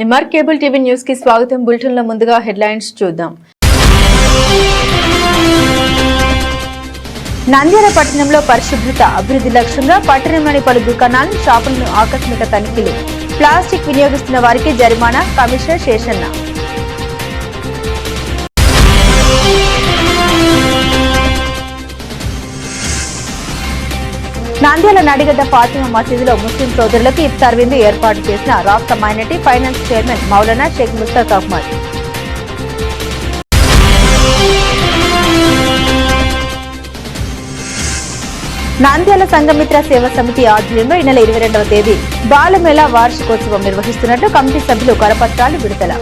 MR cable TV news కి స్వాగతం. Bulletin లో ముందుగా హెడ్లైన్స్ చూద్దాం. నంద్యాల పట్టణంలో పరిశుభ్రత అభివృద్ధి లక్ష్యంగా పట్టణంలోని పలు దుకాణాలు, షాపులను ఆకస్మిక తనిఖీలు. ప్లాస్టిక్ వినియోగిస్తున్న వారికి జరిమానా. కమిషనర్ శేషన్న. నంద్యాల నడిగడ్డ ఫాతిమా మసీదులో ముస్లిం సోదరులకు ఇఫ్తార్ విందు ఏర్పాటు చేసిన రాష్ట్ర minority finance chairman Maulana Shaik Mustaq Ahmed. Nandyal Sanghamitra Seva Samiti ఆధ్వర్యంలో ఈ నెల 22వ తేదీ బాలమేళా వార్షికోత్సవం నిర్వహిస్తున్నట్లు కమిటీ సభ్యులు కరపత్రాలు విడుదల.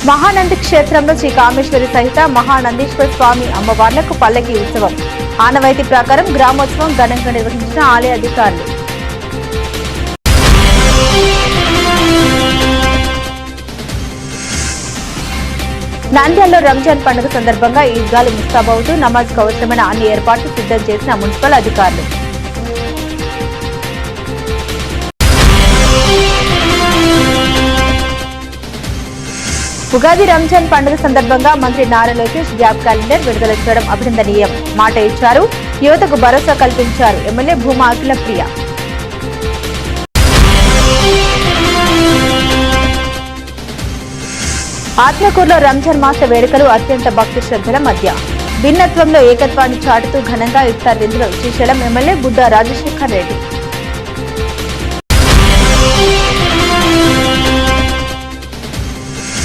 మహానంది క్షేత్రంలో శ్రీ కామేశ్వరి సహిత మహానందీశ్వర స్వామి అమ్మవార్లకు పల్లకి ఉత్సవం. ఆనవాయితీ ప్రకారం గ్రామోత్సవం ఘనంగా నిర్వహించిన ఆలయ అధికారులు. నంద్యాలలో రంజాన్ పండుగ సందర్భంగా ఈద్గాలు ముస్తాబవుతూ నమాజ్ కు అవసరమైన అన్ని ఏర్పాట్లు సిద్ధం చేసిన మున్సిపల్ అధికారులు. ఉగాది రంజాన్ పండుగ సందర్భంగా మంత్రి నారా లోకేష్ జాబ్ క్యాలెండర్ విడుదల చేయడం అభినందనీయం. మాట ఇచ్చారు, యువతకు భరోసా కల్పించారు ఎమ్మెల్యే భూమా అఖిల ప్రియ. ఆత్మకూరులో రంజాన్ మాస వేడుకలు అత్యంత భక్తి శ్రద్ధల మధ్య భిన్నత్వంలో ఏకత్వాన్ని చాటుతూ ఘనంగా ఇఫ్తార్ విందులో శ్రీశైలం ఎమ్మెల్యే బుడ్డా రాజశేఖర్ రెడ్డి.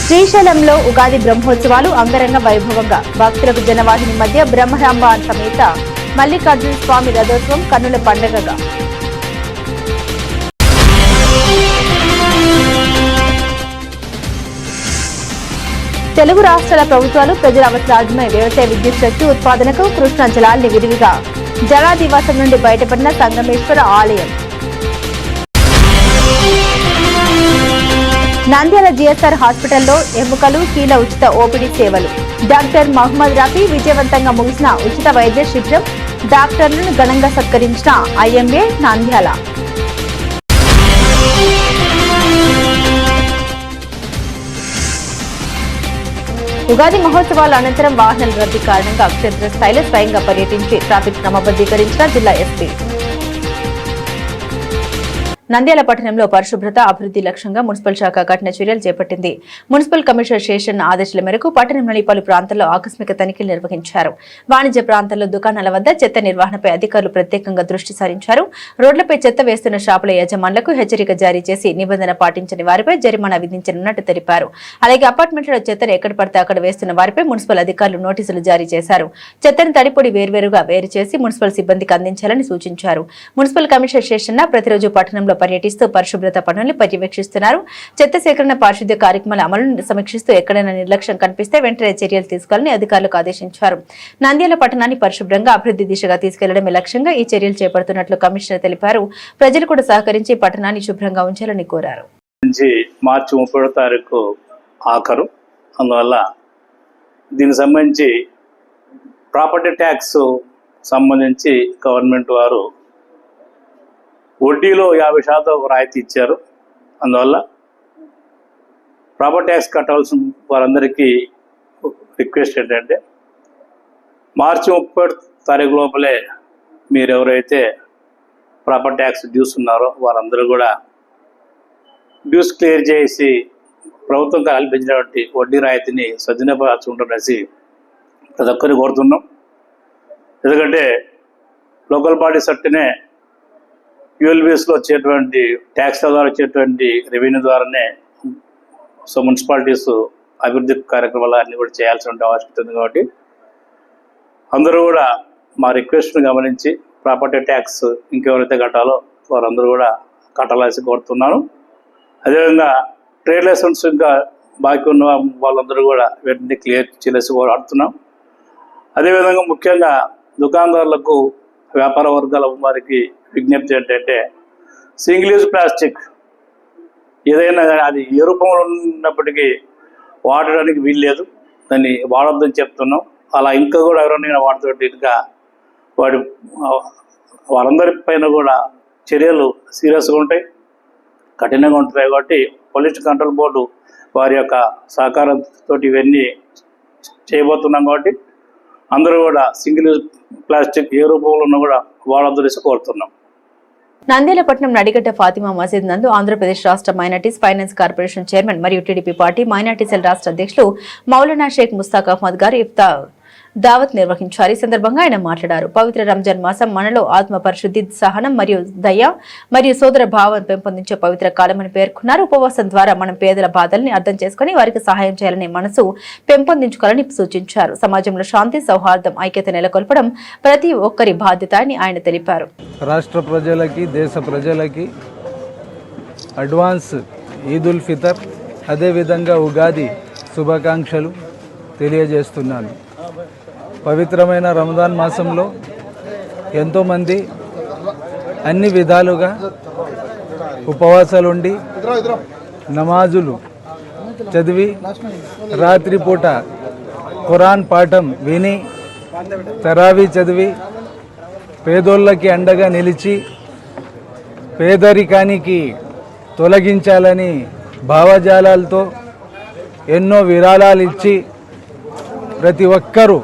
శ్రీశైలంలో ఉగాది బ్రహ్మోత్సవాలు అంగరంగ వైభవంగా భక్తులకు జనవాహిని మధ్య బ్రహ్మరాంబ సమేత మల్లికార్జున స్వామి రథోత్సవం కన్నుల పండుగగా. తెలుగు రాష్ట్రాల ప్రభుత్వాలు ప్రజల అవసరార్థమై వ్యవసాయ విద్యుత్ శక్తి ఉత్పాదనకు కృష్ణా జలాల్ని విరివిగా జలాదివాసం నుండి బయటపడిన సంగమేశ్వర ఆలయం. నంద్యాల జిఎస్ఆర్ హాస్పిటల్లో ఎముకలు, కీల ఉచిత ఓపీడీ సేవలు. డాక్టర్ మహమ్మద్ రఫీ విజయవంతంగా ముగిసిన ఉచిత వైద్య శిబిరం. డాక్టర్లను ఘనంగా సత్కరించిన ఐఎంఏ నంద్యాల. ఉగాది మహోత్సవాల అనంతరం వాహనాల రద్దీ కారణంగా క్షేత్రస్థాయిలో స్వయంగా పర్యటించి ట్రాఫిక్ క్రమబద్దీకరించిన జిల్లా ఎస్పీ. నంద్యాల పట్టణంలో పరిశుభ్రత అభివృద్ధి లక్ష్యంగా మున్సిపల్ శాఖ కఠిన చర్యలు చేపట్టింది. మున్సిపల్ కమిషనర్ శేషన్ ఆదేశాల మేరకు పట్టణంలోని పలు ప్రాంతాల్లో ఆకస్మిక తనిఖీలు నిర్వహించారు. వాణిజ్య ప్రాంతాల్లో దుకాణాల వద్ద చెత్త నిర్వహణపై అధికారులు ప్రత్యేకంగా దృష్టి సారించారు. రోడ్లపై చెత్త వేస్తున్న షాపుల యజమానులకు హెచ్చరిక జారీ చేసి నిబంధన పాటించని వారిపై జరిమానా విధించనున్నట్టు తెలిపారు. అలాగే అపార్ట్మెంట్లలో చెత్తను ఎక్కడ పడితే అక్కడ వేస్తున్న వారిపై మున్సిపల్ అధికారులు నోటీసులు జారీ చేశారు. చెత్తను తడిపొడి వేర్వేరుగా వేరు చేసి మున్సిపల్ సిబ్బందికి అందించాలని సూచించారు. మున్సిపల్ కమిషనర్ శేషన్న ప్రతిరోజు పట్టణంలో పర్యటిస్తూ పరిశుభ్రత పనులను పర్యవేక్షిస్తున్నారు. చెత్త సేకరణ, పారిశుద్ధ్య కార్యక్రమాల అమలును సమీక్షిస్తూ ఎక్కడైనా నిర్లక్ష్యం కనిపిస్తే వెంటనే చర్యలు తీసుకోవాలని అధికారులకు ఆదేశించారు. నంద్యాల పట్టణాన్ని పరిశుభ్రంగా అభివృద్ధి దిశగా తీసుకెళ్లడమే లక్ష్యంగా ఈ చర్యలు చేపడుతున్నట్లు కమిషనర్ తెలిపారు. ప్రజలు కూడా సహకరించి పట్టణాన్ని శుభ్రంగా ఉంచాలని కోరారు. మార్చి 30వ తారీఖు ఆఖరు, అందువల్ల దీనికి సంబంధించి ప్రాపర్టీ ట్యాక్స్ సంబంధించి గవర్నమెంట్ వారు వడ్డీలో 50% రాయితీ ఇచ్చారు. అందువల్ల ప్రాపర్టీ ట్యాక్స్ కట్టాల్సిన వారందరికీ రిక్వెస్ట్ ఏంటంటే మార్చి 30వ తారీఖు లోపలే మీరు ఎవరైతే ప్రాపర్టీ ట్యాక్స్ డ్యూస్ ఉన్నారో వారందరూ కూడా డ్యూస్ క్లియర్ చేసి ప్రభుత్వం కల్పించినటువంటి వడ్డీ రాయితీని సద్వినియోగపరచుకుంటున్నసి ప్రతి ఒక్కరిని కోరుతున్నాం. ఎందుకంటే లోకల్ బాడీస్ అట్టనే యూఎల్బీఎస్లో వచ్చేటువంటి ట్యాక్స్ ద్వారా వచ్చేటువంటి రెవెన్యూ ద్వారానే మున్సిపాలిటీస్ అభివృద్ధి కార్యక్రమాలు అన్నీ కూడా చేయాల్సిన ఆవశ్యకత ఉంది. కాబట్టి అందరూ కూడా మా రిక్వెస్ట్ని గమనించి ప్రాపర్టీ ట్యాక్స్ ఇంకెవరైతే కట్టాలో వారందరూ కూడా కట్టాల్సి కోరుతున్నాను. అదేవిధంగా ట్రేడ్ లైసెన్స్ ఇంకా బాకీ ఉన్న వాళ్ళందరూ కూడా వెంటనే క్లియర్ చేసి కోరుతున్నాం. అదేవిధంగా ముఖ్యంగా దుకాణదారులకు, వ్యాపార వర్గాల వారికి విజ్ఞప్తి ఏంటంటే సింగిల్ యూజ్ ప్లాస్టిక్ ఏదైనా అది ఏ రూపంలో ఉన్నప్పటికీ వాడడానికి వీల్లేదు, దాన్ని వాడొద్దని చెప్తున్నాం. అలా ఇంకా కూడా ఎవరైనా వాడుతుంటే ఇంకా వాడి వారందరి పైన కూడా చర్యలు సీరియస్గా ఉంటాయి, కఠినంగా ఉంటాయి. కాబట్టి పొల్యూషన్ కంట్రోల్ బోర్డు వారి యొక్క సహకారంతో ఇవన్నీ చేయబోతున్నాం. కాబట్టి అందరూ కూడా సింగిల్ యూజ్ ప్లాస్టిక్ ఏ రూపంలో ఉన్నా కూడా వాడొద్దు కోరుతున్నాం. నంద్యాల పట్టణం నడిగడ్డ ఫాతిమా మసీద్ నందు ఆంధ్రప్రదేశ్ రాష్ట్ర మైనార్టీస్ ఫైనాన్స్ కార్పొరేషన్ చైర్మన్ మరియు టీడీపీ పార్టీ మైనార్టీ సెల్ రాష్ట్ర అధ్యక్షులు మౌలానా షేక్ ముస్తాక్ అహ్మద్ గారు ఇఫ్తార్ దావత్ నిర్వహించారు. ఈ సందర్భంగా ఆయన మాట్లాడారు. పవిత్ర రంజాన్ మాసం మనలో ఆత్మ పరిశుద్ధి, సహనం మరియు దయ మరియు సోదర భావం పెంపొందించే పవిత్ర కాలమని పేర్కొన్నారు. ఉపవాసం ద్వారా మనం పేదల బాధల్ని అర్థం చేసుకుని వారికి సహాయం చేయాలనే మనసు పెంపొందించుకోవాలని సూచించారు. సమాజంలో శాంతి, సౌహార్దం, ఐక్యత నెలకొల్పడం ప్రతి ఒక్కరి బాధ్యత అని ఆయన తెలిపారు. రాష్ట్ర ప్రజలకి, దేశ ప్రజలకి అడ్వాన్స్ ఈద్ ఉల్ ఫితర్ అదేవిధంగా ఉగాది శుభాకాంక్షలు తెలియజేస్తున్నాను. పవిత్రమైన రంజాన్ మాసంలో ఎంతోమంది అన్ని విధాలుగా ఉపవాసాలుండి నమాజులు చదివి రాత్రిపూట ఖురాన్ పాఠం విని తరావీ చదివి పేదోళ్ళకి అండగా నిలిచి పేదరికానికి తొలగించాలని భావజాలాలతో ఎన్నో విరాళాలు ఇచ్చి ప్రతి ఒక్కరూ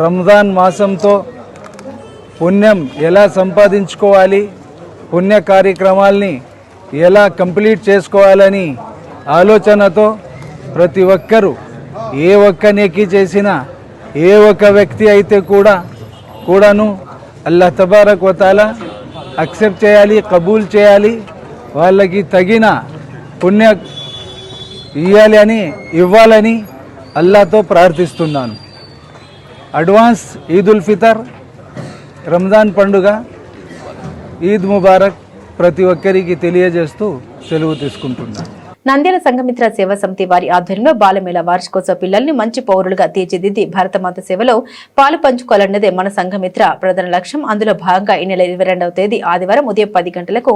రంజాన్ మాసంతో పుణ్యం ఎలా సంపాదించుకోవాలి, పుణ్య కార్యక్రమాల్ని ఎలా కంప్లీట్ చేసుకోవాలని ఆలోచనతో ప్రతి ఒక్కరూ ఏ ఒక్క నేకీ చేసినా ఏ ఒక్క వ్యక్తి అయితే కూడాను అల్లాహ్ తబారక్ వతాలా అక్సెప్ట్ చేయాలి, కబూల్ చేయాలి, వాళ్ళకి తగిన పుణ్య ఇవ్వాలని అల్లాహ్తో ప్రార్థిస్తున్నాను. అడ్వాన్స్ ఈద్ ఉల్ ఫితర్ రంజాన్ పండుగ ఈద్ ముబారక్ ప్రతి ఒక్కరికి తెలియజేస్తూ సెలవు తీసుకుంటున్నాను. నంద్యాల సంఘమిత్ర సేవా సమితి వారి ఆధ్వర్యంలో బాలమేళ వార్షికోత్సవ పిల్లల్ని మంచి పౌరులుగా తీర్చిదిద్ది భారతమాత సేవలో పాలు పంచుకోవాలన్నదే మన సంఘమిత్ర ప్రధాన లక్ష్యం. అందులో భాగంగా ఈ నెల 22వ తేదీ ఆదివారం ఉదయం 10 గంటలకు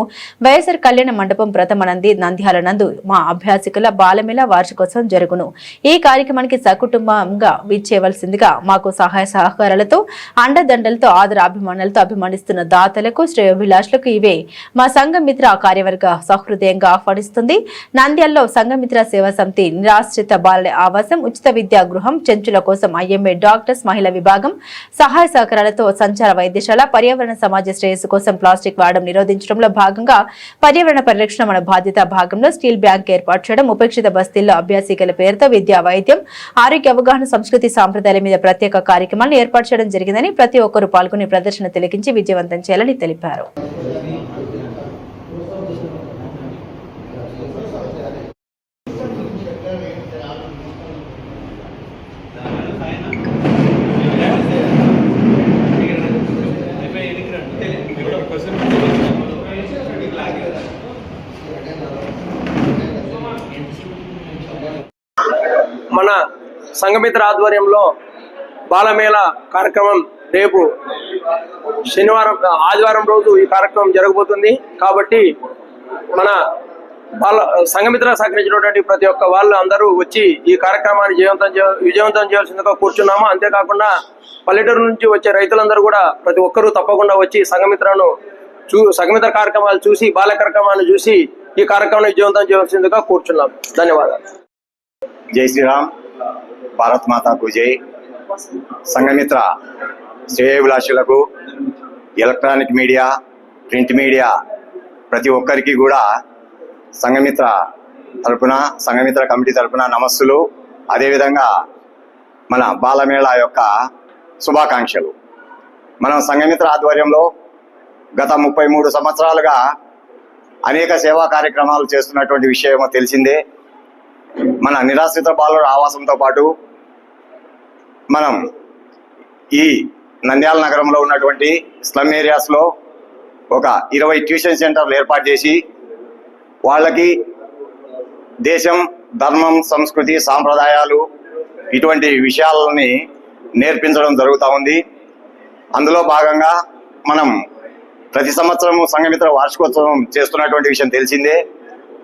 వైఎస్ఆర్ కళ్యాణ మండపం ప్రథమనంది నంద్యాల నందు మా అభ్యాసికుల బాలమేళ వార్షికోత్సవం జరుగును. ఈ కార్యక్రమానికి సకుటుంబంగా విచ్చేయవలసిందిగా మాకు సహాయ సహకారాలతో అండదండలతో ఆదరాభిమానాలతో అభిమానిస్తున్న దాతలకు శ్రేయోభిలాషులకు ఇవే మా సంఘమిత్ర కార్యవర్గ సహృదయంగా ఆహ్వానిస్తుంది. నంద్యాలలో సంఘమిత్ర సేవా సమితి నిరాశ్రిత బాలల ఆవాసం, ఉచిత విద్యా గృహం, చెంచుల కోసం ఐఎంఏ డాక్టర్స్ మహిళా విభాగం, సహాయ సహకారాలతో సంచార వైద్యశాల, పర్యావరణ సమాజ శ్రేయస్సు కోసం ప్లాస్టిక్ వాడడం నిరోధించడంలో భాగంగా పర్యావరణ పరిరక్షణ మన బాధ్యత భాగంలో స్టీల్ బ్యాంక్ ఏర్పాటు చేయడం, ఉపేక్షిత బస్తీల్లో అభ్యాసికల పేరుతో విద్యా, వైద్యం, ఆరోగ్య అవగాహన, సంస్కృతి సాంప్రదాయాల మీద ప్రత్యేక కార్యక్రమాలను ఏర్పాటు చేయడం జరిగిందని ప్రతి ఒక్కరూ పాల్గొని ప్రదర్శన తిలకించి విజయవంతం చేయాలని తెలిపారు. మన సంఘమిత్ర ఆధ్వర్యంలో బాలమేళ కార్యక్రమం రేపు ఆదివారం రోజు ఈ కార్యక్రమం జరగబోతుంది. కాబట్టి మన సంఘమిత్ర సహకరించినటువంటి ప్రతి ఒక్క వాళ్ళు అందరూ వచ్చి ఈ కార్యక్రమాన్ని విజయవంతం చేయాల్సిందిగా కూర్చున్నాము. అంతేకాకుండా పల్లెటూరు నుంచి వచ్చే రైతులందరూ కూడా ప్రతి ఒక్కరూ తప్పకుండా వచ్చి సంఘమిత్ర కార్యక్రమాలు చూసి, బాల కార్యక్రమాన్ని చూసి ఈ కార్యక్రమాన్ని విజయవంతం చేయాల్సిందిగా కూర్చున్నాం. ధన్యవాదాలు. జై శ్రీరామ్, భారత్ మాతాకు జై. సంఘమిత్ర శ్రేయోభిలాషులకు, ఎలక్ట్రానిక్ మీడియా, ప్రింట్ మీడియా ప్రతి ఒక్కరికి కూడా సంఘమిత్ర కమిటీ తరపున నమస్సులు. అదేవిధంగా మన బాలమేళ యొక్క శుభాకాంక్షలు. మనం సంఘమిత్ర ఆధ్వర్యంలో గత 33 సంవత్సరాలుగా అనేక సేవా కార్యక్రమాలు చేస్తున్నటువంటి విషయమో తెలిసిందే. మన నిరాశ్రిత బాలుర ఆవాసంతో పాటు మనం ఈ నంద్యాల నగరంలో ఉన్నటువంటి స్లమ్ ఏరియాస్లో ఒక 20 ట్యూషన్ సెంటర్లు ఏర్పాటు చేసి వాళ్ళకి దేశం, ధర్మం, సంస్కృతి, సాంప్రదాయాలు ఇటువంటి విషయాలని నేర్పించడం జరుగుతూ ఉంది. అందులో భాగంగా మనం ప్రతి సంవత్సరము సంఘమిత్ర వార్షికోత్సవం చేస్తున్నటువంటి విషయం తెలిసిందే.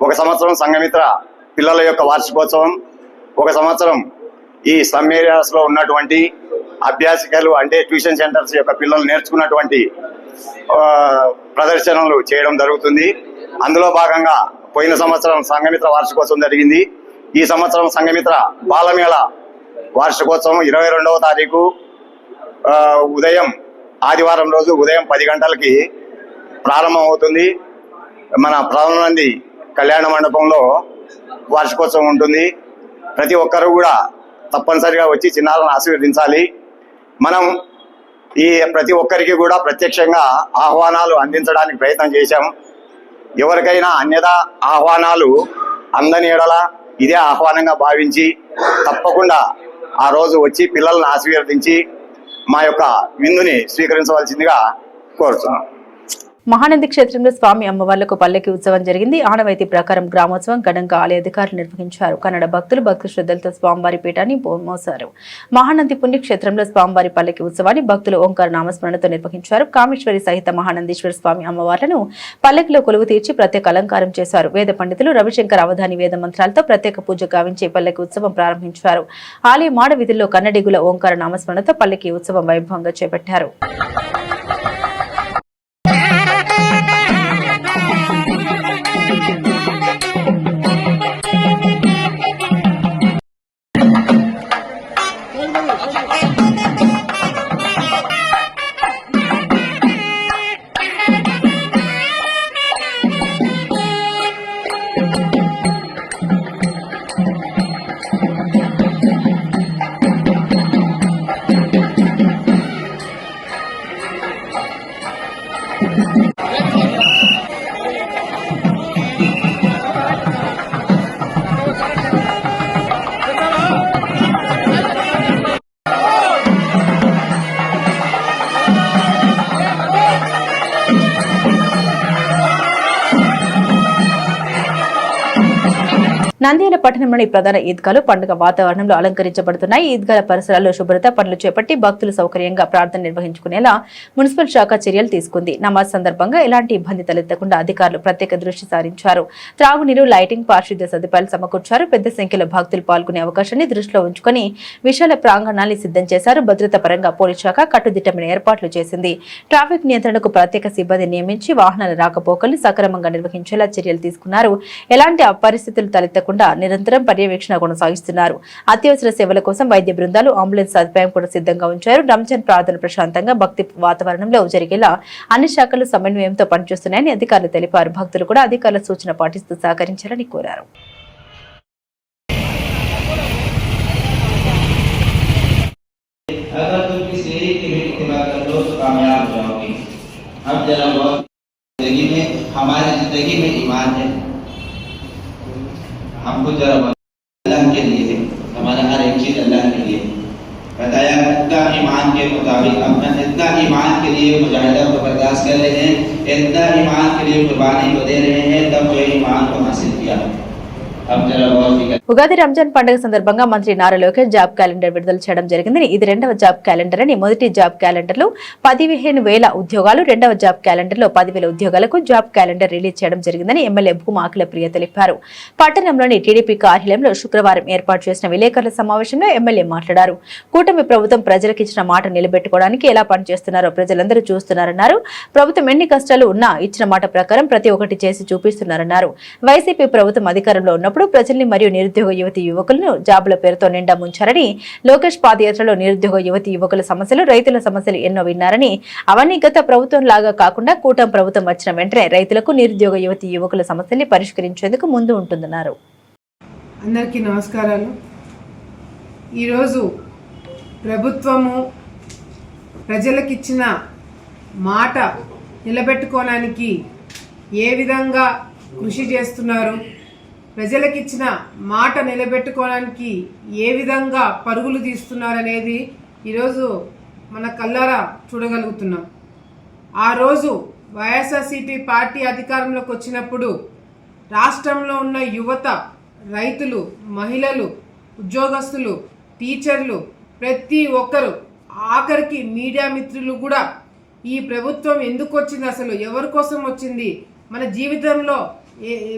ఒక సంవత్సరం సంఘమిత్ర పిల్లల యొక్క వార్షికోత్సవం, ఒక సంవత్సరం ఈ స్లమ్ ఏరియాస్లో ఉన్నటువంటి అభ్యాసికలు అంటే ట్యూషన్ సెంటర్స్ యొక్క పిల్లలు నేర్చుకున్నటువంటి ప్రదర్శనలు చేయడం జరుగుతుంది. అందులో భాగంగా పోయిన సంవత్సరం సంఘమిత్ర వార్షికోత్సవం జరిగింది. ఈ సంవత్సరం సంఘమిత్ర బాలమేళ వార్షికోత్సవం 22వ తారీఖు ఉదయం ఆదివారం రోజు ఉదయం 10 గంటలకి ప్రారంభం అవుతుంది. మన ప్రధానమంత్రి కళ్యాణ మండపంలో వార్షికోత్సవం ఉంటుంది. ప్రతి ఒక్కరూ కూడా తప్పనిసరిగా వచ్చి చిన్నారులను ఆశీర్వదించాలి. మనం ఈ ప్రతి ఒక్కరికి కూడా ప్రత్యక్షంగా ఆహ్వానాలు అందించడానికి ప్రయత్నం చేశాం. ఎవరికైనా అన్యదా ఆహ్వానాలు అందని ఎడల ఇదే ఆహ్వానంగా భావించి తప్పకుండా ఆ రోజు వచ్చి పిల్లలను ఆశీర్వదించి మా యొక్క విందుని స్వీకరించవలసిందిగా కోరుతున్నాం. మహానంది క్షేత్రంలో స్వామి అమ్మవార్లకు పల్లకి ఉత్సవం జరిగింది. ఆనవాయితీ ప్రకారం గ్రామోత్సవం ఘనంగా ఆలయ అధికారులు నిర్వహించారు. కన్నడ భక్తులు భక్తి శ్రద్ధలతో స్వామివారి పీఠాన్ని మోసారు. మహానంది పుణ్యక్షేత్రంలో స్వామివారి పల్లకి ఉత్సవాన్ని భక్తులు ఓంకార నామస్మరణతో నిర్వహించారు. కామేశ్వరి సహిత మహానందీశ్వర స్వామి అమ్మవార్లను పల్లకిలో కొలువు తీర్చి ప్రత్యేక అలంకారం చేశారు. వేద పండితులు రవిశంకర్ అవధాని వేద మంత్రాలతో ప్రత్యేక పూజ గావించి పల్లకి ఉత్సవం ప్రారంభించారు. ఆలయ మాడ వీధుల్లో కన్నడిగుల ఓంకార నామస్మరణతో పల్లకి ఉత్సవం వైభవంగా చేపట్టారు. నంద్యాల పట్టణంలోని ప్రధాన ఈద్గాలు పండుగ వాతావరణంలో అలంకరించబడుతున్నాయి. ఈద్గాల పరిసరాల్లో శుభ్రత పనులు చేపట్టి భక్తులు సౌకర్యంగా ప్రార్థన నిర్వహించుకునేలా మున్సిపల్ శాఖ చర్యలు తీసుకుంది. నమాజ్ సందర్భంగా ఎలాంటి ఇబ్బంది తలెత్తకుండా అధికారులు ప్రత్యేక దృష్టి సారించారు. త్రాగునీరు, లైటింగ్, పారిశుద్ధ్య సదుపాయాలు సమకూర్చారు. పెద్ద సంఖ్యలో భక్తులు పాల్గొనే అవకాశాన్ని దృష్టిలో ఉంచుకుని విశాల ప్రాంగణాన్ని సిద్ధం చేశారు. భద్రత పరంగా పోలీస్ శాఖ కట్టుదిట్టమైన ఏర్పాట్లు చేసింది. ట్రాఫిక్ నియంత్రణకు ప్రత్యేక సిబ్బంది నియమించి వాహనాల రాకపోకల్ని సక్రమంగా నిర్వహించేలా చర్యలు తీసుకున్నారు. ఎలాంటి పరిస్థితులు తలెత్తకుండా నిరంతరం పర్యవేక్షణ కొనసాగిస్తున్నారు. అత్యవసర సేవల కోసం వైద్య బృందాలు, అంబులెన్స్ సదుపాయం కూడా సిద్ధంగా ఉంచారు. రంజాన్ ప్రార్థన ప్రశాంతంగా భక్తి వాతావరణంలో జరిగేలా అన్ని శాఖలు సమన్వయంతో పనిచేస్తున్నాయని అధికారులు తెలిపారు. భక్తులు కూడా అధికారుల సూచన పాటిస్తూ సహకరించాలని కోరారు. हमको जरा अल्लाह के लिए है, हमारा हर एक चीज अल्लाह के लिए बताया। इतना ईमान के मुताबिक अपना इतना ईमान के लिए मुजाहिदा को बर्दाश्त कर रहे हैं, इतना ईमान के लिए कुर्बानी को दे रहे हैं, तब ये ईमान को हासिल किया। ఉగాది రంజాన్ పండుగ సందర్భంగా మంత్రి నారా లోకేష్ జాబ్ క్యాలెండర్ విడుదల చేయడం జరిగిందని, ఇది 2వ జాబ్ క్యాలెండర్ అని. మొదటి జాబ్ క్యాలెండర్ లో 15,000 ఉద్యోగాలు, 2వ జాబ్ క్యాలెండర్ లో 10,000 ఉద్యోగాలకు జాబ్ క్యాలెండర్ రిలీజ్ చేయడం జరిగిందని ఎమ్మెల్యే భూమా అఖిలప్రియ తెలిపారు. పట్టణంలోని టీడీపీ కార్యాలయంలో శుక్రవారం ఏర్పాటు చేసిన విలేకరుల సమావేశంలో ఎమ్మెల్యే మాట్లాడారు. కూటమి ప్రభుత్వం ప్రజలకు ఇచ్చిన మాట నిలబెట్టుకోవడానికి ఎలా పనిచేస్తున్నారో ప్రజలందరూ చూస్తున్నారన్నారు. ప్రభుత్వం ఎన్ని కష్టాలు ఉన్నా ఇచ్చిన మాట ప్రకారం ప్రతి ఒక్కటి చేసి చూపిస్తున్నారన్నారు. వైసీపీ ప్రభుత్వం అధికారంలో ఉన్నప్పుడు ప్రజల్ని మరియు నిరుద్యోగ యువతి యువకులను జాబుల పేరుతో నిండా ముంచారని, లోకేష్ పాదయాత్రలో నిరుద్యోగ యువతి యువకుల సమస్యలు, రైతుల సమస్యలు ఎన్నో విన్నారని, అవన్నీ గత ప్రభుత్వం లాగా కాకుండా కూటమి ప్రభుత్వం వచ్చిన వెంటనే రైతులకు, నిరుద్యోగ యువతి యువకుల సమస్యల్ని పరిష్కరించేందుకు ముందు ఉంటుందన్నారు. అందరికీ నమస్కారాలు. ఈరోజు ప్రభుత్వము ప్రజలకిచ్చిన మాట నిలబెట్టుకోవడానికి ఏ విధంగా కృషి చేస్తున్నారు, ప్రజలకిచ్చిన మాట నిలబెట్టుకోవడానికి ఏ విధంగా పరుగులు తీస్తున్నారనేది ఈరోజు మన కళ్ళారా చూడగలుగుతున్నాం. ఆ రోజు వైఎస్ఆర్సీపీ పార్టీ అధికారంలోకి వచ్చినప్పుడు రాష్ట్రంలో ఉన్న యువత, రైతులు, మహిళలు, ఉద్యోగస్తులు, టీచర్లు ప్రతి ఒక్కరు, ఆఖరికి మీడియా మిత్రులు కూడా ఈ ప్రభుత్వం ఎందుకు వచ్చింది, అసలు ఎవరి కోసం వచ్చింది, మన జీవితంలో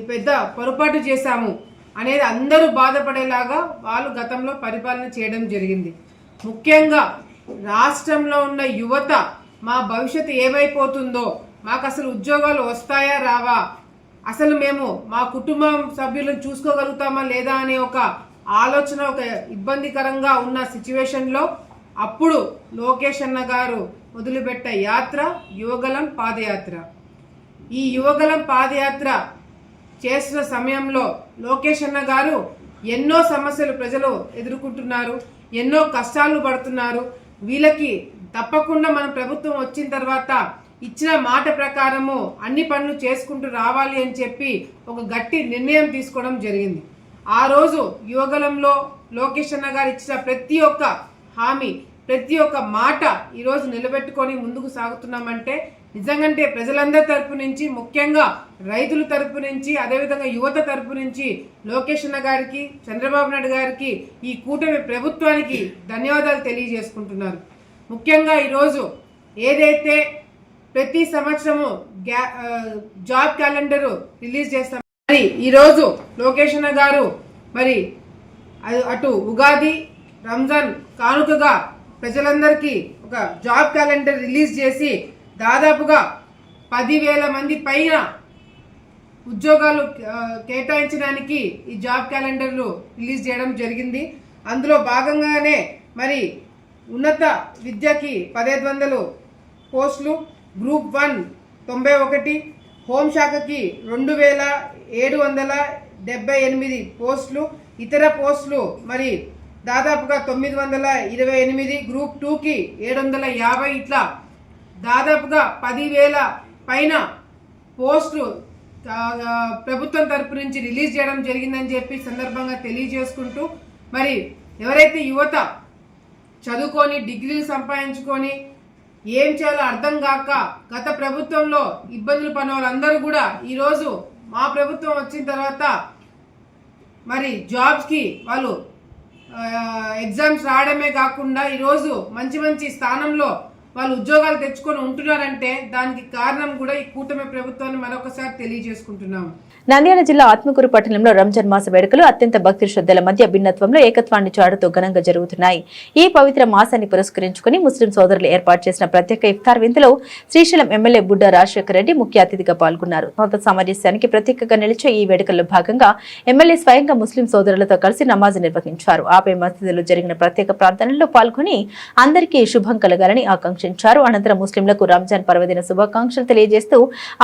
పెద్ద పొరపాటు చేశాము అనేది అందరూ బాధపడేలాగా వాళ్ళు గతంలో పరిపాలన చేయడం జరిగింది. ముఖ్యంగా రాష్ట్రంలో ఉన్న యువత మా భవిష్యత్తు ఏమైపోతుందో, మాకు అసలు ఉద్యోగాలు వస్తాయా రావా, అసలు మేము మా కుటుంబం సభ్యులను చూసుకోగలుగుతామా లేదా అనే ఒక ఆలోచన, ఒక ఇబ్బందికరంగా ఉన్న సిచ్యువేషన్లో అప్పుడు లోకేష్ అన్న గారు మొదలుపెట్టే యాత్ర యువగలం పాదయాత్ర. ఈ యువగలం పాదయాత్ర చేసిన సమయంలో లోకేష్ అన్న గారు ఎన్నో సమస్యలు ప్రజలు ఎదుర్కొంటున్నారు, ఎన్నో కష్టాలు పడుతున్నారు. వీళ్ళకి తప్పకుండా మన ప్రభుత్వం వచ్చిన తర్వాత ఇచ్చిన మాట ప్రకారము అన్ని పనులు చేసుకుంటూ రావాలి అని చెప్పి ఒక గట్టి నిర్ణయం తీసుకోవడం జరిగింది. ఆ రోజు యువగలంలో లోకేష్ అన్న గారు ఇచ్చిన ప్రతి ఒక్క హామీ, ప్రతి ఒక్క మాట ఈరోజు నిలబెట్టుకొని ముందుకు సాగుతున్నామంటే నిజంగానే ప్రజలందరి తరపు నుంచి, ముఖ్యంగా రైతుల తరపు నుంచి, అదేవిధంగా యువత తరపు నుంచి లోకేష్ అన్న గారికి, చంద్రబాబు నాయుడు గారికి, ఈ కూటమి ప్రభుత్వానికి ధన్యవాదాలు తెలియజేసుకుంటున్నారు. ముఖ్యంగా ఈరోజు ఏదైతే ప్రతి సంవత్సరము జాబ్ క్యాలెండర్ రిలీజ్ చేస్తాం, మరి ఈరోజు లోకేష్ అన్న గారు మరి అటు ఉగాది, రంజాన్ కానుకగా ప్రజలందరికీ ఒక జాబ్ క్యాలెండర్ రిలీజ్ చేసి దాదాపుగా 10,000 మంది పైన ఉద్యోగాలు కేటాయించడానికి ఈ జాబ్ క్యాలెండర్లు రిలీజ్ చేయడం జరిగింది. అందులో భాగంగానే మరి ఉన్నత విద్యకి 1,500 పోస్టులు, గ్రూప్ 1 91, హోంశాఖకి 2,778 పోస్టులు, ఇతర పోస్టులు మరి దాదాపుగా 928, గ్రూప్ 2కి 750, ఇట్లా దాదాపుగా 10,000 పైన పోస్టులు ప్రభుత్వం తరపు నుంచి రిలీజ్ చేయడం జరిగిందని చెప్పి సందర్భంగా తెలియజేసుకుంటూ, మరి ఎవరైతే యువత చదువుకొని డిగ్రీలు సంపాదించుకొని ఏం చేయాలో అర్థం కాక గత ప్రభుత్వంలో ఇబ్బందులు పడిన వాళ్ళందరూ కూడా ఈరోజు మా ప్రభుత్వం వచ్చిన తర్వాత మరి జాబ్స్కి వాళ్ళు ఎగ్జామ్స్ రాయడమే కాకుండా ఈరోజు మంచి మంచి స్థానంలో వాళ్ళు ఉద్యోగాలు తెచ్చుకొని ఉంటున్నారంటే దానికి కారణం కూడా ఈ కూటమి ప్రభుత్వాన్ని మరొకసారి తెలియజేసుకుంటున్నాము. నంద్యాల జిల్లా ఆత్మకూరు పట్టణంలో రంజాన్ మాస వేడుకలు అత్యంత భక్తి శ్రద్ధల మధ్య భిన్నత్వంలో ఏకత్వాన్ని చాటుతూ ఘనంగా జరుగుతున్నాయి. ఈ పవిత్ర మాసాన్ని పురస్కరించుకుని ముస్లిం సోదరులు ఏర్పాటు చేసిన ప్రత్యేక ఇఫ్తార్ విందులో శ్రీశైలం ఎమ్మెల్యే బుడ్డ రాజశేఖర రెడ్డి ముఖ్య అతిథిగా పాల్గొన్నారు. మత సామరస్యానికి ప్రత్యేకంగా నిలిచే ఈ వేడుకల్లో భాగంగా ఎమ్మెల్యే స్వయంగా ముస్లిం సోదరులతో కలిసి నమాజ్ నిర్వహించారు. ఆపై మసీదులో జరిగిన ప్రత్యేక ప్రార్థనల్లో పాల్గొని అందరికీ శుభం కలగాలని ఆకాంక్షించారు. అనంతరం ముస్లింలకు రంజాన్ పర్వదిన శుభాకాంక్షలు తెలియజేస్తూ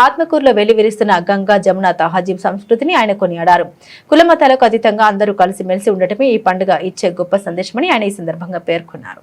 ఆత్మకూరులో వెల్లివిరుస్తున్న గంగా జమున తహాజీ సంస్కృతిని ఆయన కొనియాడారు. కులమతాలకు అతీతంగా అందరూ కలిసిమెలిసి ఉండటమే ఈ పండుగ ఇచ్చే గొప్ప సందేశమని ఆయన ఈ సందర్భంగా పేర్కొన్నారు.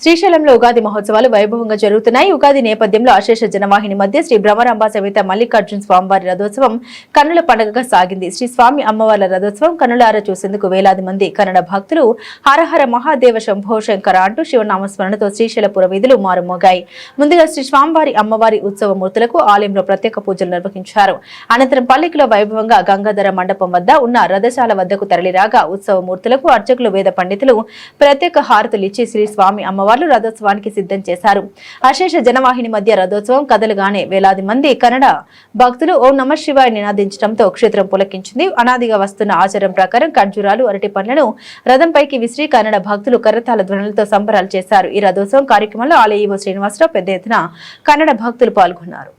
శ్రీశైలంలో ఉగాది మహోత్సవాలు వైభవంగా జరుగుతున్నాయి. ఉగాది నేపథ్యంలో అశేష జనవాహిని మధ్య శ్రీ భ్రమరాంబ సమేత మల్లికార్జున స్వామివారి రథోత్సవం కన్నుల పండుగగా సాగింది. శ్రీ స్వామి అమ్మవార్ల రథోత్సవం కన్నులారా చూసేందుకు వేలాది మంది కన్నడ భక్తులు హరహర మహాదేవ శంభో శంకర అంటూ శివనామస్మరణతో శ్రీశైలపుర వీధులు మారుమోగాయి. ముందుగా శ్రీ స్వామివారి అమ్మవారి ఉత్సవ మూర్తులకు ఆలయంలో ప్రత్యేక పూజలు నిర్వహించారు. అనంతరం పల్లికిలో వైభవంగా గంగాధర మండపం వద్ద ఉన్న రథశాల వద్దకు తరలిరాగా ఉత్సవ మూర్తులకు అర్చకులు వేద పండితులు ప్రత్యేక హారతులు ఇచ్చి శ్రీ స్వామి అమ్మవారి అమ్మవార్లు రథోత్సవానికి సిద్ధం చేశారు. అశేష జనవాహిని మధ్య రథోత్సవం కదలుగానే వేలాది మంది కన్నడ భక్తులు ఓం నమః శివాయ నినాదించడంతో క్షేత్రం పులకించింది. అనాదిగా వస్తున్న ఆచారం ప్రకారం ఖర్జూరాలు, అరటి పండ్లను రథంపైకి విసిరి కన్నడ భక్తులు కర్రతాళ ధ్వనులతో సంబరాలు చేశారు. ఈ రథోత్సవం కార్యక్రమంలో ఆలయ ఈవో శ్రీనివాసరావు పెద్ద ఎత్తున కన్నడ భక్తులు పాల్గొన్నారు.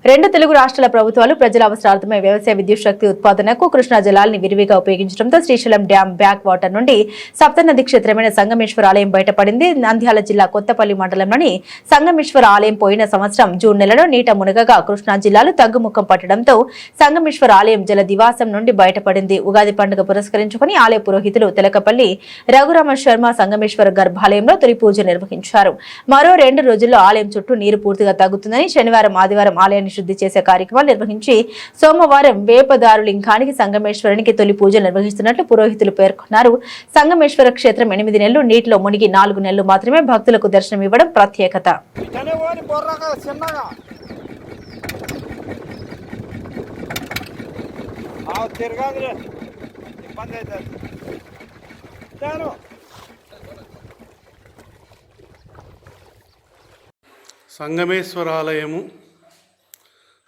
రెండు తెలుగు రాష్ట్రాల ప్రభుత్వాలు ప్రజల అవసరార్థమై వ్యవసాయ విద్యుత్ శక్తి ఉత్పాదనకు కృష్ణా జలాల్ని విరివిగా ఉపయోగించడంతో శ్రీశైలం డ్యాం బ్యాక్ వాటర్ నుండి సప్తనది క్షేత్రమైన సంగమేశ్వర ఆలయం బయటపడింది. నంద్యాల జిల్లా కొత్తపల్లి మండలంలోని సంగమేశ్వర ఆలయం పోయిన సంవత్సరం జూన్ నెలలో నీట మునగగా కృష్ణా జిల్లాలు తగ్గుముఖం పట్టడంతో సంగమేశ్వర ఆలయం జల దివాసం నుండి బయటపడింది. ఉగాది పండుగ పురస్కరించుకుని ఆలయ పురోహితులు తెలకపల్లి రఘురామ శర్మ సంగమేశ్వర గర్భాలయంలో తొలి పూజ నిర్వహించారు. మరో 2 రోజుల్లో ఆలయం చుట్టూ నీరు పూర్తిగా తగ్గుతుందని శనివారం, ఆదివారం ఆలయాన్ని శుద్ధి చేసే కార్యక్రమాలు నిర్వహించి సోమవారం వేపదారు లింగానికి సంగమేశ్వరునికి తొలి పూజలు నిర్వహిస్తున్నట్లు పురోహితులు పేర్కొన్నారు. సంగమేశ్వర క్షేత్రం 8 నెలలు నీటిలో మునిగి 4 నెలలు మాత్రమే భక్తులకు దర్శనం ఇవ్వడం ప్రత్యేకత. సంగమేశ్వరాలయము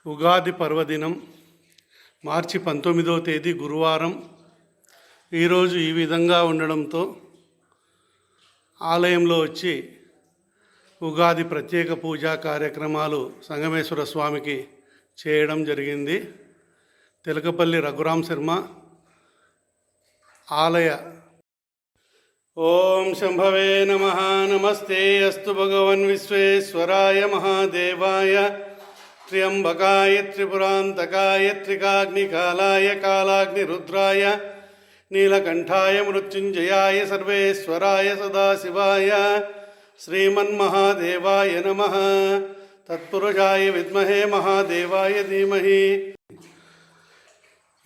ఉగాది పర్వదినం మార్చి 19వ తేదీ గురువారం ఈరోజు ఈ విధంగా ఉండడంతో ఆలయంలో వచ్చి ఉగాది ప్రత్యేక పూజా కార్యక్రమాలు సంగమేశ్వర స్వామికి చేయడం జరిగింది. తెలకపల్లి రఘురామ శర్మ ఆలయ ఓం శంభవే నమః. నమస్తే అస్తు భగవన్ విశ్వేశ్వరాయ మహాదేవాయ త్ర్యంబకాయ త్రిపురాంతకాయ త్రికాగ్నికాలాయ కాలాగ్నిరుద్రాయ నీలకంఠాయ మృత్యుంజయాయ సర్వేశ్వరాయ సదాశివాయ శ్రీమన్మహాదేవాయ నమః. తత్పురుషాయ విద్మహే మహాదేవాయ ధీమహి.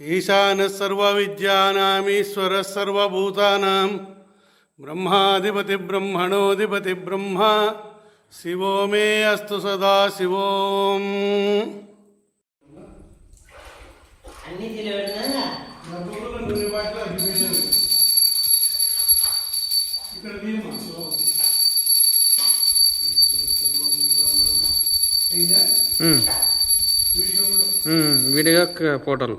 ఈశానः సర్వవిద్యానామీశ్వరः సర్వభూతానాం బ్రహ్మాధిపతి బ్రహ్మణోధిపతి బ్రహ్మ శివో మే అస్తు సదా శివోం. వీడియో ఫోటోలు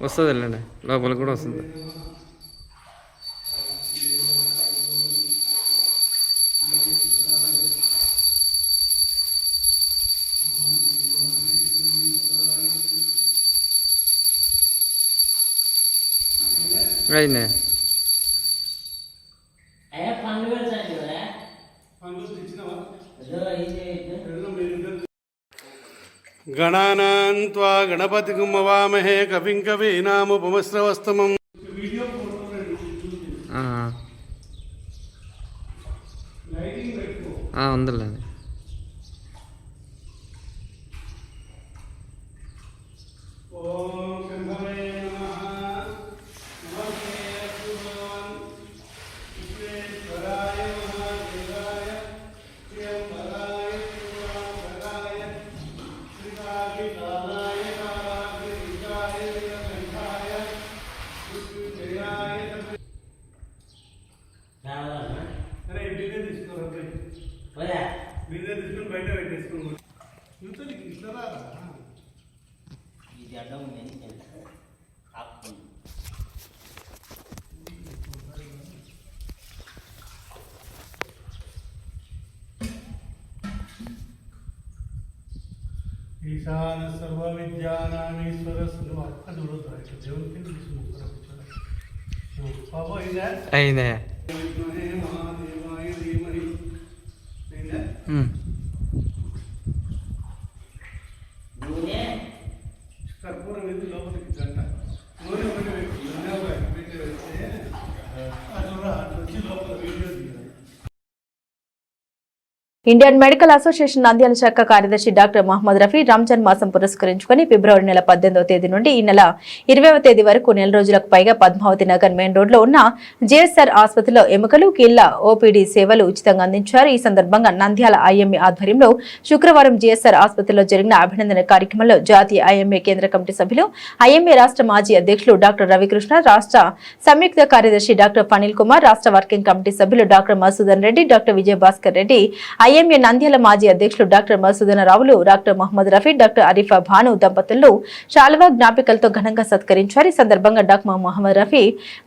వస్తుంది వెళ్ళండి, లోపలికి కూడా వస్తుంది. అయినా గణానాం త్వా గణపతిం హవామహే కవిం కవీనాముపమశ్రవస్తమం. ఉందండి. ఈశాన సర్వ విద్యానామీశ్వర అది కూడా దేవునికి బాబు అయిందా అయిందే మహాదేవాయ ధీమహి అయిందా కర్పూరం ఇది లోపలికి గంట నూనె ఒకటి పెట్టి వెళ్తే అట్లా వచ్చి లోపల వీడియో తీయాలి. ఇండియన్ మెడికల్ అసోసియేషన్ నంద్యాల శాఖ కార్యదర్శి డాక్టర్ మహమ్మద్ రఫీ రంజాన్ మాసం పురస్కరించుకుని ఫిబ్రవరి నెల 18వ తేదీ నుండి ఈ నెల 20వ తేదీ వరకు నెల రోజులకు పైగా పద్మావతి నగర్ మెయిన్ రోడ్ లో ఉన్న జేఎస్ఆర్ ఆసుపత్రిలో ఎముకలు కీళ్ల ఓపీడీ సేవలు ఉచితంగా అందించారు. ఈ సందర్భంగా నంద్యాల ఐఎంఏ ఆధ్వర్యంలో శుక్రవారం జేఎస్ఆర్ ఆసుపత్రిలో జరిగిన అభినందన కార్యక్రమంలో జాతీయ ఐఎంఏ కేంద్ర కమిటీ సభ్యులు ఐఎంఏ రాష్ట్ర మాజీ అధ్యక్షులు డాక్టర్ రవికృష్ణ, రాష్ట్ర సంయుక్త కార్యదర్శి డాక్టర్ ఫనిల్ కుమార్, రాష్ట్ర వర్కింగ్ కమిటీ సభ్యులు doctor Masudan Reddy, doctor Vijayabhaskar Reddy, IMA Nandyal మాజీ అధ్యక్షులు డాక్టర్ మసూదన రావులు, డాక్టర్ మహమ్మద్ రఫీ, డాక్టర్ అరిఫా భాను దంపతులను శాలువా జ్ఞాపికలతో ఘనంగా సత్కరించారు. ఈ సందర్భంగా డాక్టర్ మహమ్మద్ రఫీ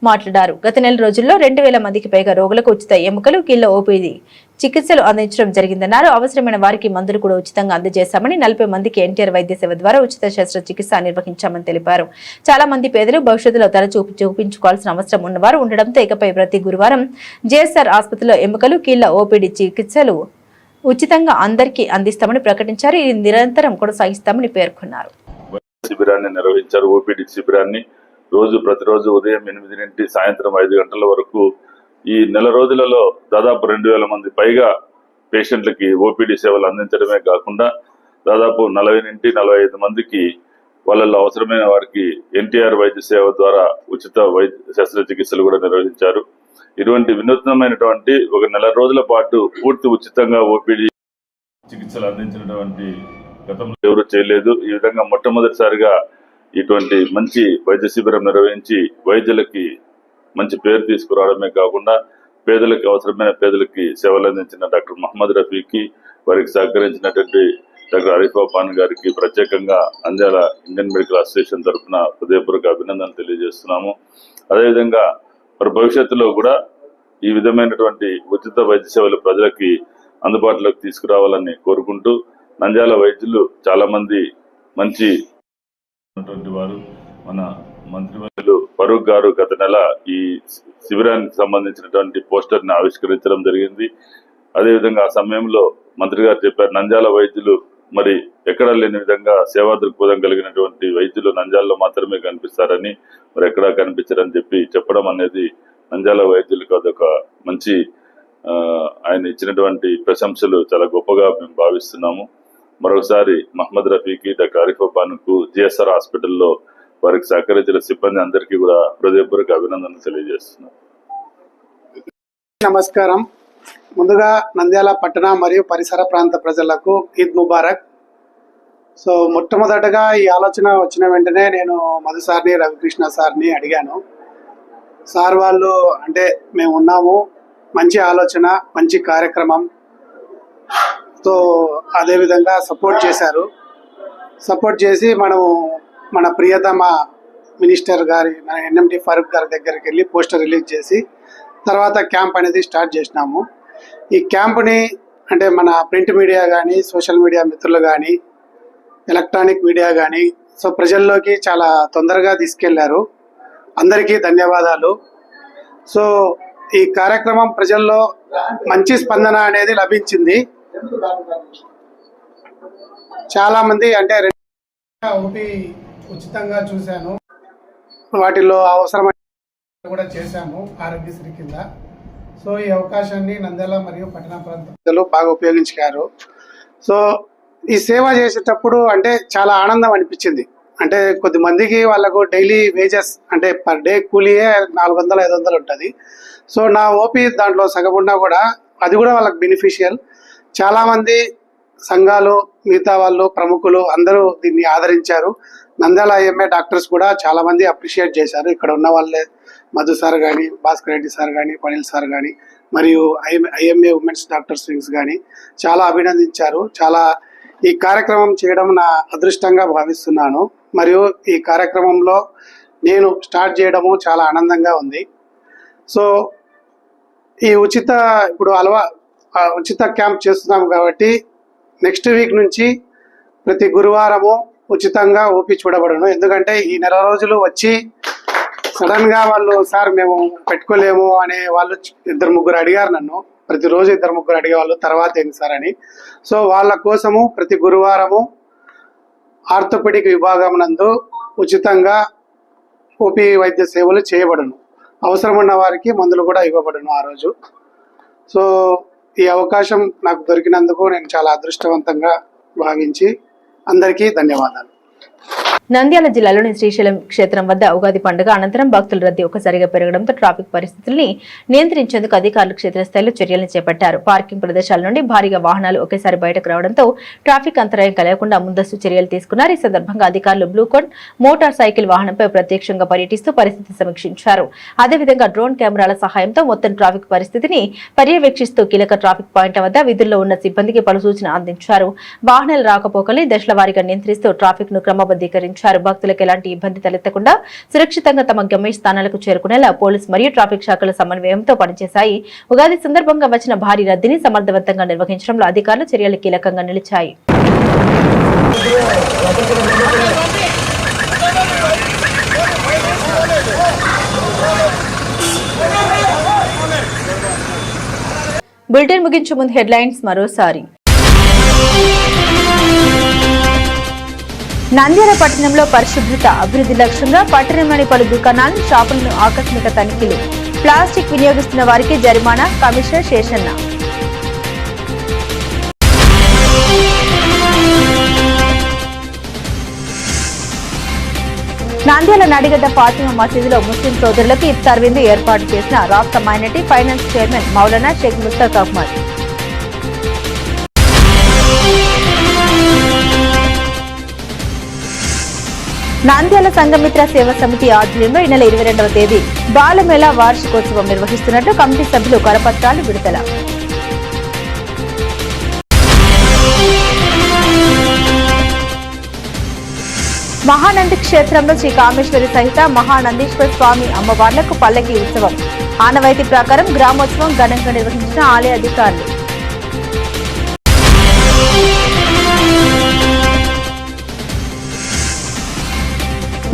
మాట్లాడారు. గత నెల రోజుల్లో 2000 మందికి పైగా రోగులకు ఉచిత ఎముకలు కీళ్ల ఓపీడీ చికిత్సలు అందించడం జరిగిందన్నారు. అవసరమైన వారికి మందులు కూడా ఉచితంగా అందజేశామని, 40 మందికి ఎన్టీఆర్ వైద్య సేవ ద్వారా ఉచిత శస్త్రచికిత్స నిర్వహించామని తెలిపారు. చాలా మంది పేదలు భవిష్యత్తులో చూపించుకోవాల్సిన అవసరం ఉన్నవారు ఉండడంతో ఇకపై ప్రతి గురువారం జేఎస్ఆర్ ఆసుపత్రిలో ఎముకలు కీళ్ల ఓపీడీ చికిత్సలు ఉచితంగా అందరికీ అందిస్తామని ప్రకటించారు. ఇది నిరంతరం కొనసాగిస్తామని పేర్కొన్నారు. శిబిరాన్ని నిర్వహించారు. ఓపీడీ శిబిరాన్ని ప్రతిరోజు ఉదయం 8 నుండి సాయంత్రం 5 గంటల వరకు ఈ నెల రోజులలో దాదాపు 2000 మంది పైగా పేషెంట్లకి ఓపీడీ సేవలు అందించడమే కాకుండా దాదాపు 40 నుండి 45 మందికి వాళ్ళలో అవసరమైన వారికి ఎన్టీఆర్ వైద్య సేవ ద్వారా ఉచిత శస్త్రచికిత్సలు కూడా నిర్వహించారు. ఇటువంటి వినూత్నమైనటువంటి ఒక నెల రోజుల పాటు పూర్తి ఉచితంగా ఓపీడీ చికిత్సలు అందించినటువంటి గతంలో ఎవరు చేయలేదు. ఈ విధంగా మొట్టమొదటిసారిగా ఇటువంటి మంచి వైద్య శిబిరం నిర్వహించి వైద్యులకి మంచి పేరు తీసుకురావడమే కాకుండా అవసరమైన పేదలకి సేవలు అందించిన డాక్టర్ మహమ్మద్ రఫీకి, వారికి సహకరించినటువంటి డాక్టర్ అరిఫా భాను గారికి ప్రత్యేకంగా నంద్యాల ఇండియన్ మెడికల్ అసోసియేషన్ తరఫున హృదయపూర్వక అభినందనలు తెలియజేస్తున్నాము. అదేవిధంగా మరి భవిష్యత్తులో కూడా ఈ విధమైనటువంటి ఉచిత వైద్య సేవలు ప్రజలకి అందుబాటులోకి తీసుకురావాలని కోరుకుంటూ, నంద్యాల వైద్యులు చాలా మంది మంచి వారు మన మంత్రివర్యులు ఫరూక్ గారు గత నెల ఈ శిబిరానికి సంబంధించినటువంటి పోస్టర్ ని ఆవిష్కరించడం జరిగింది. అదేవిధంగా ఆ సమయంలో మంత్రి గారు చెప్పారు, నంద్యాల వైద్యులు మరి ఎక్కడా లేని విధంగా సేవా దృక్పథం కలిగినటువంటి వైద్యులు నంద్యాలలో మాత్రమే కనిపిస్తారని, మరి ఎక్కడా కనిపించారని చెప్పడం అనేది నంద్యాల వైద్యులకు అదొక మంచి ఆయన ఇచ్చినటువంటి ప్రశంసలు చాలా గొప్పగా మేము భావిస్తున్నాము. మరొకసారి మహమ్మద్ రఫీకి, డాక్టర్ అరిఫా భానుకు, జిఎస్ఆర్ హాస్పిటల్లో వారికి సహకరించిన సిబ్బంది అందరికీ కూడా హృదయపూర్వక అభినందనలు తెలియజేస్తున్నాం. నమస్కారం. ముందుగా నంద్యాల పట్టణ మరియు పరిసర ప్రాంత ప్రజలకు ఈద్ ముబారక్. సో మొట్టమొదటగా ఈ ఆలోచన వచ్చిన వెంటనే నేను మధు సార్ని, రవికృష్ణ సార్ని అడిగాను. సార్ వాళ్ళు అంటే మేము ఉన్నాము, మంచి ఆలోచన, మంచి కార్యక్రమం, సో అదేవిధంగా సపోర్ట్ చేశారు. సపోర్ట్ చేసి మన ప్రియతమ మినిస్టర్ గారి, మన ఎన్ఎండి ఫరూక్ గారి దగ్గరికి వెళ్ళి పోస్టర్ రిలీజ్ చేసి తర్వాత క్యాంప్ అనేది స్టార్ట్ చేసినాము. ఈ క్యాంప్ని అంటే మన ప్రింట్ మీడియా కానీ, సోషల్ మీడియా మిత్రులు కానీ, ఎలక్ట్రానిక్ మీడియా కానీ సో ప్రజల్లోకి చాలా తొందరగా తీసుకెళ్లారు. అందరికీ ధన్యవాదాలు. సో ఈ కార్యక్రమం ప్రజల్లో మంచి స్పందన అనేది లభించింది. చాలా మంది అంటే ఓపీ ఉచితంగా చూశాను, వాటిలో అవసరమైన కూడా చేశాము ఆరోగ్యశ్రీ కింద. సో ఈ అవకాశాన్ని నంద్యాల మరియు పట్టణ ప్రాంత ప్రజలు బాగా ఉపయోగించారు. సో ఈ సేవ చేసేటప్పుడు అంటే చాలా ఆనందం అనిపించింది. అంటే కొద్దిమందికి వాళ్ళకు డైలీ వేజెస్ అంటే పర్ డే కూలీయే 400-500 ఉంటుంది. సో నా ఓపీ దాంట్లో సగం ఉన్నా కూడా అది కూడా వాళ్ళకి బెనిఫిషియల్. చాలామంది సంఘాలు, మిగతా వాళ్ళు, ప్రముఖులు అందరూ దీన్ని ఆదరించారు. నంద్యాల ఐఎంఏ డాక్టర్స్ కూడా చాలామంది అప్రిషియేట్ చేశారు. ఇక్కడ ఉన్న వాళ్ళే మధు సార్ కానీ, భాస్కర్ రెడ్డి సార్ కానీ, పనిల్ సార్ కానీ, మరియు ఐఎంఏ ఉమెన్స్ డాక్టర్స్ వింగ్స్ కానీ చాలా అభినందించారు. చాలా ఈ కార్యక్రమం చేయడం నా అదృష్టంగా భావిస్తున్నాను. మరియు ఈ కార్యక్రమంలో నేను స్టార్ట్ చేయడము చాలా ఆనందంగా ఉంది. సో ఈ ఉచిత క్యాంప్ చేస్తున్నాము కాబట్టి నెక్స్ట్ వీక్ నుంచి ప్రతి గురువారము ఉచితంగా ఓపీ చూడబడును. ఎందుకంటే ఈ నెల రోజులు వచ్చి సడన్ గా వాళ్ళు సార్ మేము పెట్టుకోలేము అనే వాళ్ళు 2-3 అడిగారు నన్ను. ప్రతిరోజు 2-3 అడిగేవాళ్ళు, తర్వాత ఏంటి సార్ అని. సో వాళ్ళ కోసము ప్రతి గురువారము ఆర్థోపెడిక్ విభాగం నందు ఉచితంగా ఓపీ వైద్య సేవలు చేయబడును. అవసరం ఉన్న వారికి మందులు కూడా ఇవ్వబడును ఆ రోజు. సో ఈ అవకాశం నాకు దొరికినందుకు నేను చాలా అదృష్టవంతంగా భావించి అందరికీ ధన్యవాదాలు. నంద్యాల జిల్లాలోని శ్రీశైలం క్షేత్రం వద్ద ఉగాది పండుగ అనంతరం భక్తుల రద్దీ ఒక్కసారిగా పెరగడంతో ట్రాఫిక్ పరిస్థితుల్ని నియంత్రించేందుకు అధికారులు క్షేత్రస్థాయిలో చర్యలను చేపట్టారు. పార్కింగ్ ప్రదేశాల నుండి భారీగా వాహనాలు ఒకేసారి బయటకు రావడంతో ట్రాఫిక్ అంతరాయం కలగకుండా ముందస్తు చర్యలు తీసుకున్నారు. ఈ సందర్భంగా అధికారులు బ్లూకోన్ మోటార్ సైకిల్ వాహనంపై ప్రత్యక్షంగా పర్యటిస్తూ పరిస్థితి సమీక్షించారు. అదేవిధంగా డ్రోన్ కెమెరాల సహాయంతో మొత్తం ట్రాఫిక్ పరిస్థితిని పర్యవేక్షిస్తూ కీలక ట్రాఫిక్ పాయింట్ల వద్ద విధుల్లో ఉన్న సిబ్బందికి పలు సూచన అందించారు. వాహనాల రాకపోకల్ని దశల వారీగా నియంత్రిస్తూ ట్రాఫిక్ ను క్రమబద్ధీకరించారు. భక్తులకు ఎలాంటి ఇబ్బంది తలెత్తకుండా సురక్షితంగా తమ గమ్యస్థానాలకు చేరుకునేలా పోలీస్ మరియు ట్రాఫిక్ శాఖల సమన్వయంతో పనిచేశాయి. ఉగాది సందర్భంగా వచ్చిన భారీ రద్దీని సమర్థవంతంగా నిర్వహించడంలో అధికారుల చర్యలు కీలకంగా నిలిచాయి. బులెటిన్ ముగించే ముందు హెడ్లైన్స్ మరోసారి. నంద్యాల పట్టణంలో పరిశుభ్రత అభివృద్ధి లక్ష్యంగా పట్టణంలోని పలు దుకాణాలు, షాపులను ఆకస్మిక తనిఖీలు. ప్లాస్టిక్ వినియోగిస్తున్న వారికి జరిమానా. కమిషనర్ శేషన్న. నంద్యాల నడిగడ్డ ఫాతిమా మసీదులో ముస్లిం సోదరులకు ఇఫ్తార్ విందు ఏర్పాటు చేసిన రాష్ట్ర minority finance chairman Maulana Shaik Mustaq Ahmed. Nandyal Sanghamitra Seva Samiti ఆధ్వర్యంలో ఈ నెల 22వ తేదీ బాలమేళా వార్షికోత్సవం నిర్వహిస్తున్నట్లు కమిటీ సభ్యులు కరపత్రాలు విడుదల. మహానంది క్షేత్రంలో శ్రీ కామేశ్వరి సహిత మహానందీశ్వర స్వామి అమ్మవార్లకు పల్లకి ఉత్సవం. ఆనవాయితీ ప్రకారం గ్రామోత్సవం ఘనంగా నిర్వహించిన ఆలయ అధికారులు.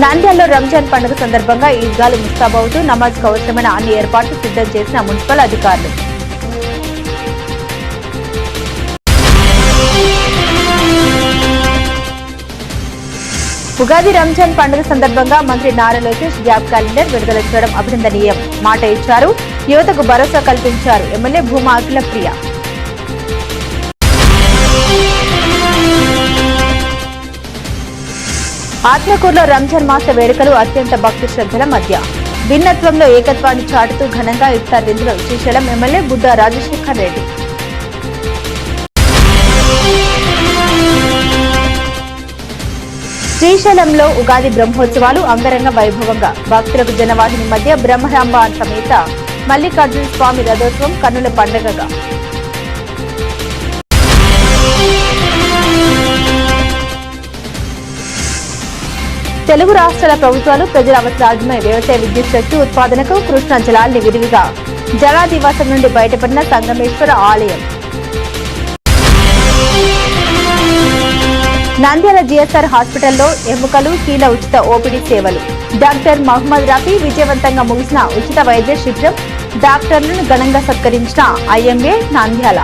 నంద్యాలలో రంజాన్ పండుగ సందర్భంగా ఈద్గాలు ముస్తాబవుతూ నమాజ్ కు అవసరమైన అన్ని ఏర్పాట్లు సిద్ధం చేసిన మున్సిపల్ అధికారులు. ఉగాది రంజాన్ పండుగ సందర్భంగా మంత్రి నారా లోకేష్ గ్యాప్ క్యాలెండర్ విడుదల చేయడం అభినందనీయం. మాట ఇచ్చారు, యువతకు భరోసా కల్పించారు ఎమ్మెల్యే భూమా అఖిల ప్రియ. ఆత్మకూరులో రంజాన్ మాస వేడుకలు అత్యంత భక్తి శ్రద్ధల మధ్య భిన్నత్వంలో ఏకత్వాన్ని చాటుతూ ఘనంగా ఇఫ్తార్ విందులో శ్రీశైలం ఎమ్మెల్యే బుద్ధా రాజశేఖర్ రెడ్డి. శ్రీశైలంలో ఉగాది బ్రహ్మోత్సవాలు అంగరంగ వైభవంగా భక్తులకు జనవాహిని మధ్య బ్రహ్మరాంబ సమేత మల్లికార్జున స్వామి రథోత్సవం కన్నుల పండుగగా. తెలుగు రాష్ట్రాల ప్రభుత్వాలు ప్రజల అవసరార్థమై వ్యవసాయ విద్యుత్ శక్తి ఉత్పాదనకు కృష్ణా జలాల్ని విరివిగా జలాదివాసం నుండి బయటపడిన సంగమేశ్వర ఆలయం. నంద్యాల జిఎస్ఆర్ హాస్పిటల్లో ఎముకలు, కీళ్ల ఉచిత ఓపీడీ సేవలు. డాక్టర్ మహమ్మద్ రఫీ విజయవంతంగా ముగిసిన ఉచిత వైద్య శిబిరం. డాక్టర్లను ఘనంగా సత్కరించిన ఐఎంఏ నంద్యాల.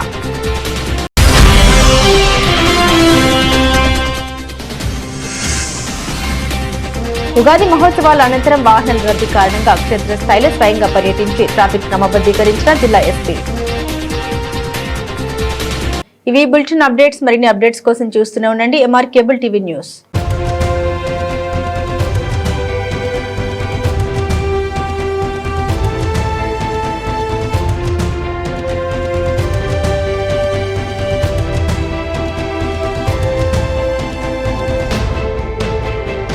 ఉగాది మహోత్సవాల అనంతరం వాహనాల రద్దీ కారణంగా క్షేత్రస్థాయిలో స్వయంగా పర్యటించి ట్రాఫిక్ క్రమబద్ధీకరించిన జిల్లా ఎస్పీ. ఇవి బులెటిన్ అప్డేట్స్. మరిన్ని అప్డేట్స్ కోసం చూస్తూనే ఉండండి ఎంఆర్ కేబుల్ టీవీ న్యూస్.